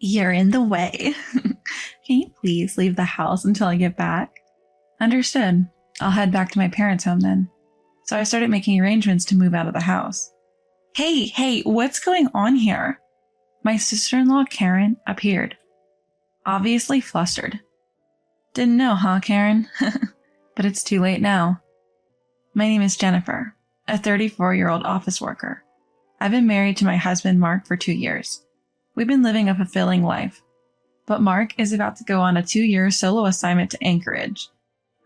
You're in the way. Can you please leave the house until I get back? Understood. I'll head back to my parents' home then. So I started making arrangements to move out of the house. Hey, what's going on here? My sister-in-law, Karen, appeared, obviously flustered. Didn't know, huh, Karen? But it's too late now. My name is Jennifer, a 34-year-old office worker. I've been married to my husband, Mark, for 2 years. We've been living a fulfilling life. But Mark is about to go on a 2-year solo assignment to Anchorage.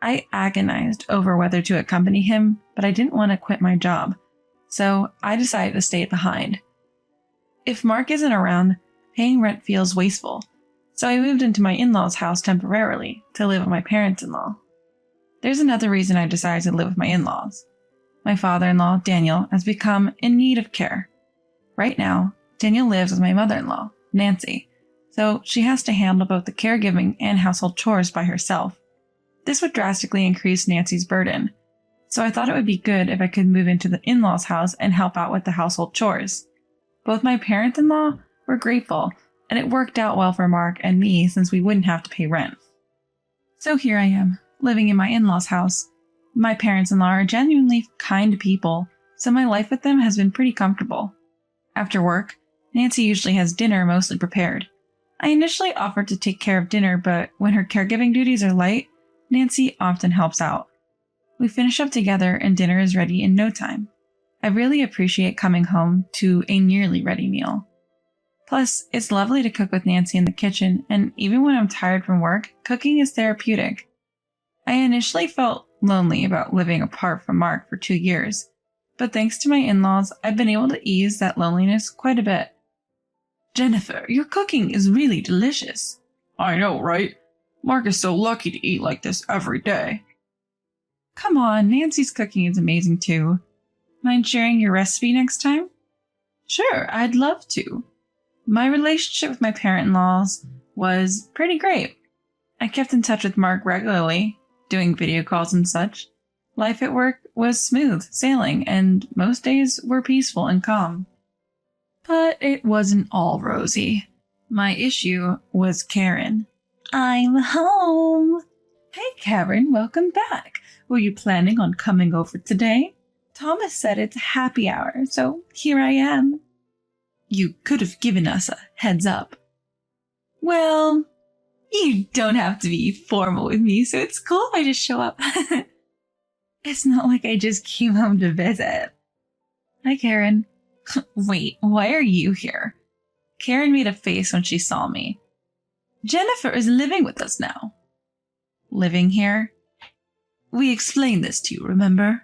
I agonized over whether to accompany him, but I didn't want to quit my job, so I decided to stay behind. If Mark isn't around, paying rent feels wasteful, so I moved into my in-laws' house temporarily to live with my parents-in-law. There's another reason I decided to live with my in-laws. My father-in-law, Daniel, has become in need of care. Right now, Daniel lives with my mother-in-law, Nancy, so she has to handle both the caregiving and household chores by herself. This would drastically increase Nancy's burden, so I thought it would be good if I could move into the in-laws' house and help out with the household chores. Both my parents-in-law were grateful, and it worked out well for Mark and me since we wouldn't have to pay rent. So here I am, living in my in-laws' house. My parents-in-law are genuinely kind people, so my life with them has been pretty comfortable. After work, Nancy usually has dinner mostly prepared. I initially offered to take care of dinner, but when her caregiving duties are light, Nancy often helps out. We finish up together and dinner is ready in no time. I really appreciate coming home to a nearly ready meal. Plus, it's lovely to cook with Nancy in the kitchen, and even when I'm tired from work, cooking is therapeutic. I initially felt lonely about living apart from Mark for 2 years, but thanks to my in-laws, I've been able to ease that loneliness quite a bit. Jennifer, your cooking is really delicious. I know, right? Mark is so lucky to eat like this every day. Come on, Nancy's cooking is amazing too. Mind sharing your recipe next time? Sure, I'd love to. My relationship with my parent-in-laws was pretty great. I kept in touch with Mark regularly, doing video calls and such. Life at work was smooth sailing, and most days were peaceful and calm. But it wasn't all rosy. My issue was Karen. I'm home. Hey, Karen, welcome back. Were you planning on coming over today? Thomas said it's happy hour, so here I am. You could have given us a heads up. Well, you don't have to be formal with me, so it's cool if I just show up. It's not like I just came home to visit. Hi, Karen. Wait, why are you here? Karen made a face when she saw me. Jennifer is living with us now. Living here? We explained this to you, remember?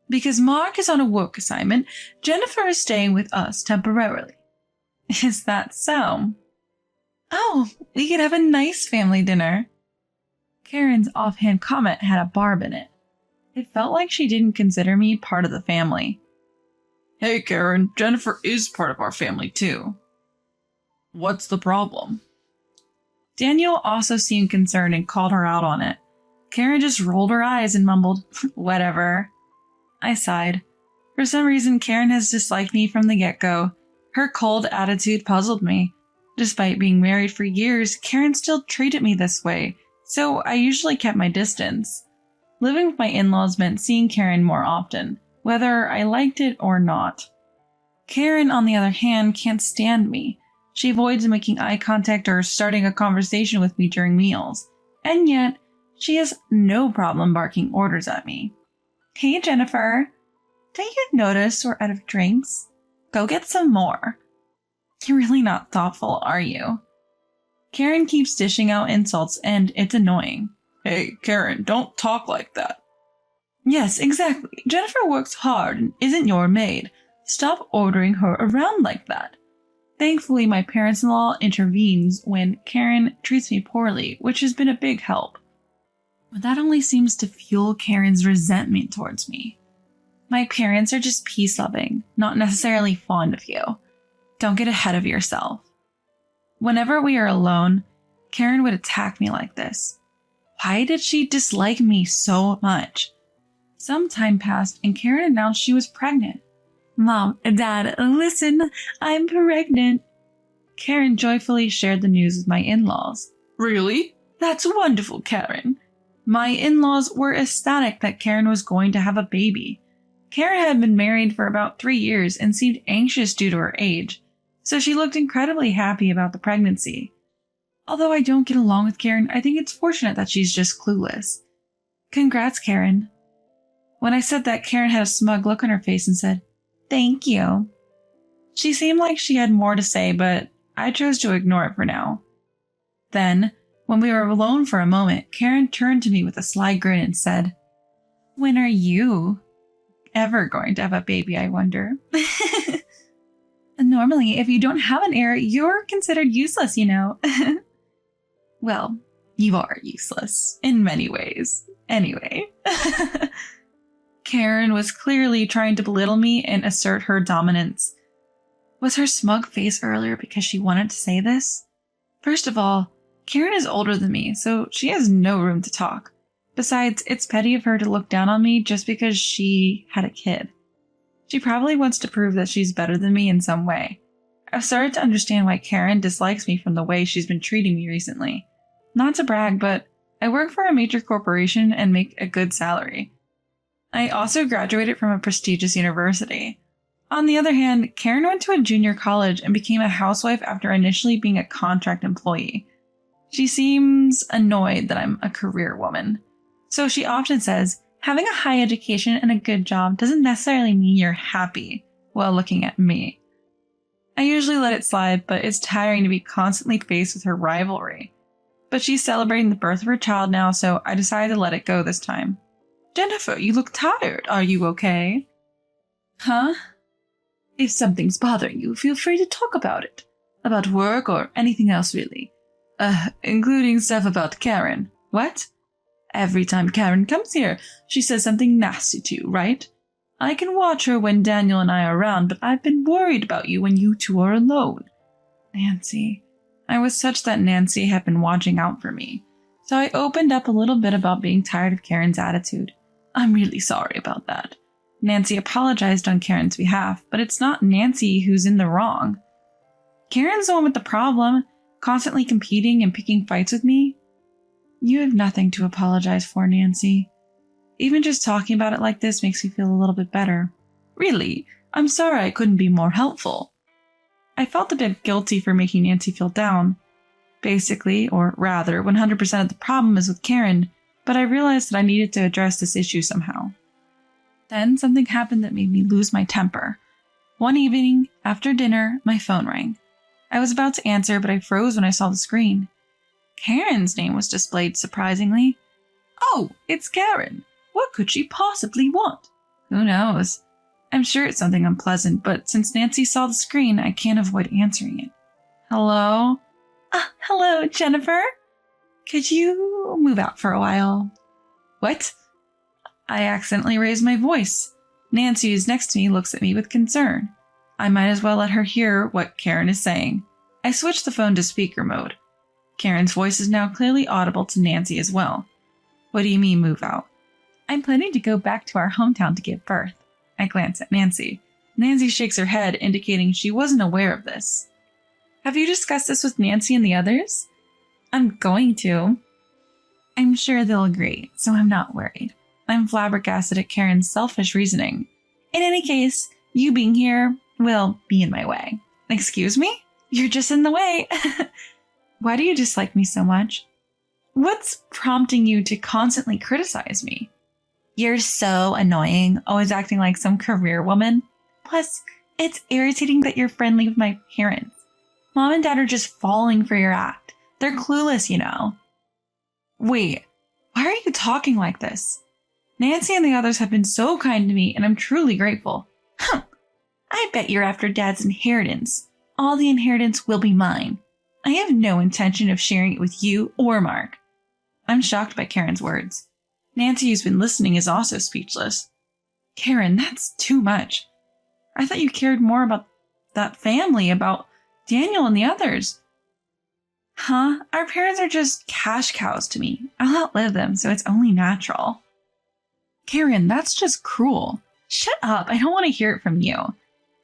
Because Mark is on a work assignment, Jennifer is staying with us temporarily. Is that so? Oh, we could have a nice family dinner. Karen's offhand comment had a barb in it. It felt like she didn't consider me part of the family. Hey, Karen, Jennifer is part of our family too. What's the problem? Daniel also seemed concerned and called her out on it. Karen just rolled her eyes and mumbled, whatever. I sighed. For some reason, Karen has disliked me from the get-go. Her cold attitude puzzled me. Despite being married for years, Karen still treated me this way, so I usually kept my distance. Living with my in-laws meant seeing Karen more often, whether I liked it or not. Karen, on the other hand, can't stand me. She avoids making eye contact or starting a conversation with me during meals. And yet, she has no problem barking orders at me. Hey, Jennifer. Don't you notice we're out of drinks? Go get some more. You're really not thoughtful, are you? Karen keeps dishing out insults, and it's annoying. Hey, Karen, don't talk like that. Yes, exactly. Jennifer works hard and isn't your maid. Stop ordering her around like that. Thankfully, my parents-in-law intervenes when Karen treats me poorly, which has been a big help. But that only seems to fuel Karen's resentment towards me. My parents are just peace-loving, not necessarily fond of you. Don't get ahead of yourself. Whenever we are alone, Karen would attack me like this. Why did she dislike me so much? Some time passed and Karen announced she was pregnant. Mom, Dad, listen, I'm pregnant. Karen joyfully shared the news with my in-laws. Really? That's wonderful, Karen. My in-laws were ecstatic that Karen was going to have a baby. Karen had been married for about 3 years and seemed anxious due to her age, so she looked incredibly happy about the pregnancy. Although I don't get along with Karen, I think it's fortunate that she's just clueless. Congrats, Karen. When I said that, Karen had a smug look on her face and said, "Thank you." She seemed like she had more to say, but I chose to ignore it for now. Then, when we were alone for a moment, Karen turned to me with a sly grin and said, "When are you ever going to have a baby, I wonder?" Normally, if you don't have an heir, you're considered useless, you know. Well, you are useless in many ways. Anyway. Karen was clearly trying to belittle me and assert her dominance. Was her smug face earlier because she wanted to say this? First of all, Karen is older than me, so she has no room to talk. Besides, it's petty of her to look down on me just because she had a kid. She probably wants to prove that she's better than me in some way. I've started to understand why Karen dislikes me from the way she's been treating me recently. Not to brag, but I work for a major corporation and make a good salary. I also graduated from a prestigious university. On the other hand, Karen went to a junior college and became a housewife after initially being a contract employee. She seems annoyed that I'm a career woman. So she often says, having a high education and a good job doesn't necessarily mean you're happy while looking at me. I usually let it slide, but it's tiring to be constantly faced with her rivalry. But she's celebrating the birth of her child now, so I decided to let it go this time. "Jennifer, you look tired. Are you okay?" "Huh?" "If something's bothering you, feel free to talk about it. About work or anything else, really. Including stuff about Karen." "What?" "Every time Karen comes here, she says something nasty to you, right? I can watch her when Daniel and I are around, but I've been worried about you when you two are alone." Nancy. I was touched that Nancy had been watching out for me, so I opened up a little bit about being tired of Karen's attitude. "I'm really sorry about that." Nancy apologized on Karen's behalf, but it's not Nancy who's in the wrong. Karen's the one with the problem, constantly competing and picking fights with me. You have nothing to apologize for, Nancy. Even just talking about it like this makes me feel a little bit better. Really, I'm sorry I couldn't be more helpful. I felt a bit guilty for making Nancy feel down. Basically, or rather, 100% of the problem is with Karen, but I realized that I needed to address this issue somehow. Then something happened that made me lose my temper. One evening, after dinner, my phone rang. I was about to answer, but I froze when I saw the screen. Karen's name was displayed surprisingly. "Oh, it's Karen. What could she possibly want?" Who knows? I'm sure it's something unpleasant, but since Nancy saw the screen, I can't avoid answering it. "Hello?" "Hello, Jennifer. Could you move out for a while?" "What?" I accidentally raised my voice. Nancy, who's next to me, looks at me with concern. I might as well let her hear what Karen is saying. I switched the phone to speaker mode. Karen's voice is now clearly audible to Nancy as well. "What do you mean, move out?" "I'm planning to go back to our hometown to give birth." I glance at Nancy. Nancy shakes her head, indicating she wasn't aware of this. "Have you discussed this with Nancy and the others?" "I'm going to." I'm sure they'll agree, so I'm not worried. I'm flabbergasted at Karen's selfish reasoning. In any case, you being here will be in my way. "Excuse me? You're just in the way." "Why do you dislike me so much?" "What's prompting you to constantly criticize me?" "You're so annoying, always acting like some career woman. Plus, it's irritating that you're friendly with my parents. Mom and Dad are just falling for your act. They're clueless, you know." "Wait, why are you talking like this? Nancy and the others have been so kind to me, and I'm truly grateful." "I bet you're after Dad's inheritance. All the inheritance will be mine. I have no intention of sharing it with you or Mark." I'm shocked by Karen's words. Nancy, who's been listening, is also speechless. "Karen, that's too much. I thought you cared more about that family, about Daniel and the others." "Huh? Our parents are just cash cows to me. I'll outlive them, so it's only natural." "Karen, that's just cruel." "Shut up. I don't want to hear it from you.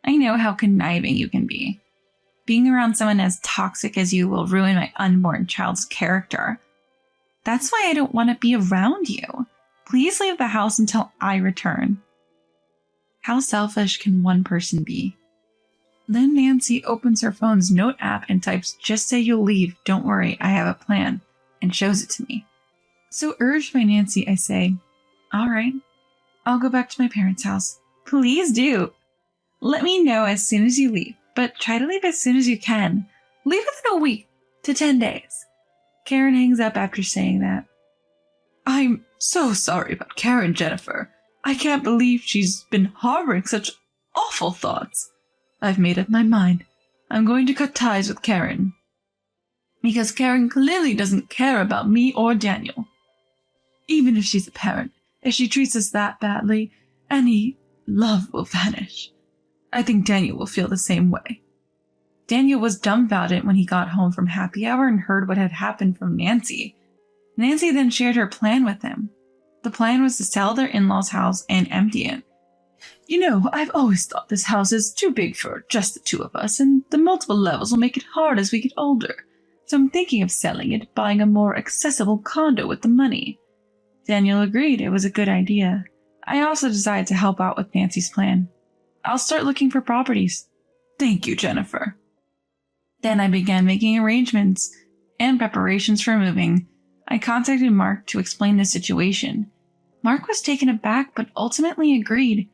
I know how conniving you can be." Being around someone as toxic as you will ruin my unborn child's character. That's why I don't want to be around you. Please leave the house until I return. How selfish can one person be? Then Nancy opens her phone's note app and types, "Just say you'll leave. Don't worry, I have a plan," and shows it to me. So urged by Nancy, I say, "All right, I'll go back to my parents' house." "Please do. Let me know as soon as you leave, but try to leave as soon as you can. Leave within a week to 10 days. Karen hangs up after saying that. "I'm so sorry about Karen, Jennifer. I can't believe she's been harboring such awful thoughts. I've made up my mind. I'm going to cut ties with Karen. Because Karen clearly doesn't care about me or Daniel. Even if she's a parent, if she treats us that badly, any love will vanish. I think Daniel will feel the same way." Daniel was dumbfounded when he got home from happy hour and heard what had happened from Nancy. Nancy then shared her plan with him. The plan was to sell their in-laws' house and empty it. "You know, I've always thought this house is too big for just the two of us, and the multiple levels will make it hard as we get older. So I'm thinking of selling it, buying a more accessible condo with the money." Daniel agreed it was a good idea. I also decided to help out with Nancy's plan. "I'll start looking for properties." "Thank you, Jennifer." Then I began making arrangements and preparations for moving. I contacted Mark to explain the situation. Mark was taken aback but ultimately agreed.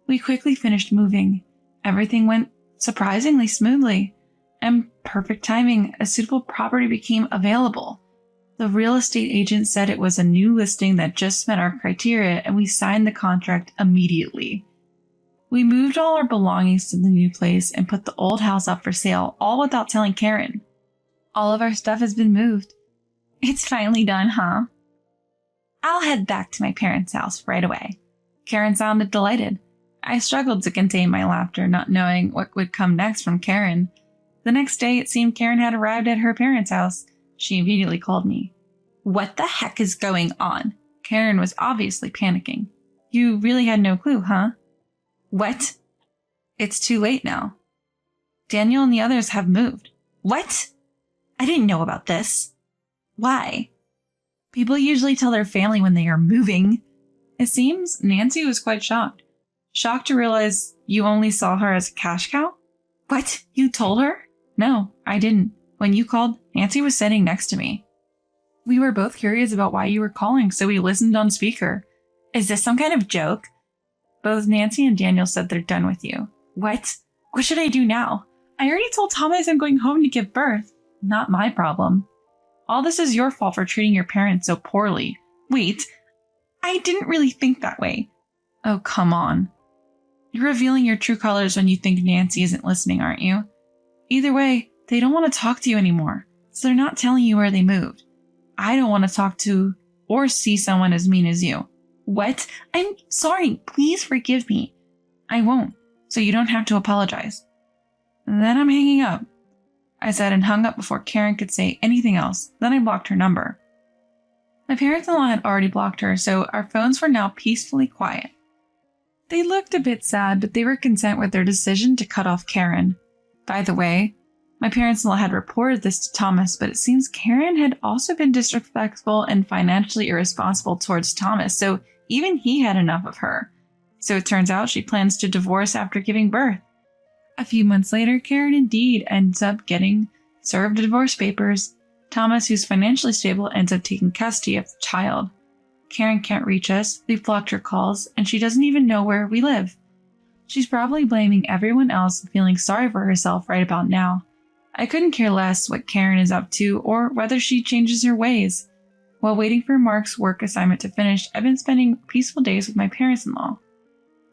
We quickly finished moving. Everything went surprisingly smoothly. And perfect timing, a suitable property became available. The real estate agent said it was a new listing that just met our criteria, and we signed the contract immediately. We moved all our belongings to the new place and put the old house up for sale, all without telling Karen. All of our stuff has been moved. It's finally done, huh? I'll head back to my parents' house right away. Karen sounded delighted. I struggled to contain my laughter, not knowing what would come next from Karen. The next day, it seemed Karen had arrived at her parents' house. She immediately called me. "What the heck is going on?" Karen was obviously panicking. "You really had no clue, huh?" "What?" "It's too late now. Daniel and the others have moved." "What? I didn't know about this." "Why?" "People usually tell their family when they are moving." It seems Nancy was quite shocked. Shocked to realize you only saw her as a cash cow? "What? You told her?" "No, I didn't. When you called, Nancy was sitting next to me. We were both curious about why you were calling, so we listened on speaker." "Is this some kind of joke?" "Both Nancy and Daniel said they're done with you." "What? What should I do now? I already told Thomas I'm going home to give birth." "Not my problem. All this is your fault for treating your parents so poorly." "Wait, I didn't really think that way." "Oh, come on. You're revealing your true colors when you think Nancy isn't listening, aren't you? Either way, they don't want to talk to you anymore, so they're not telling you where they moved. I don't want to talk to or see someone as mean as you." "What? I'm sorry. Please forgive me." "I won't, so you don't have to apologize." Then I'm hanging up, I said, and hung up before Karen could say anything else. Then I blocked her number. My parents-in-law had already blocked her, so our phones were now peacefully quiet. They looked a bit sad, but they were content with their decision to cut off Karen. By the way, my parents-in-law had reported this to Thomas, but it seems Karen had also been disrespectful and financially irresponsible towards Thomas, so even he had enough of her. So it turns out she plans to divorce after giving birth. A few months later, Karen indeed ends up getting served divorce papers. Thomas, who's financially stable, ends up taking custody of the child. Karen can't reach us, we've blocked her calls, and she doesn't even know where we live. She's probably blaming everyone else and feeling sorry for herself right about now. I couldn't care less what Karen is up to or whether she changes her ways. While waiting for Mark's work assignment to finish, I've been spending peaceful days with my parents-in-law.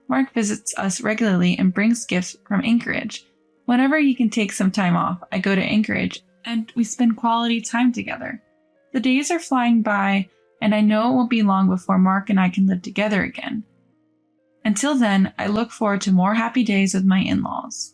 Mark visits us regularly and brings gifts from Anchorage. Whenever he can take some time off, I go to Anchorage and we spend quality time together. The days are flying by, and I know it won't be long before Mark and I can live together again. Until then, I look forward to more happy days with my in-laws.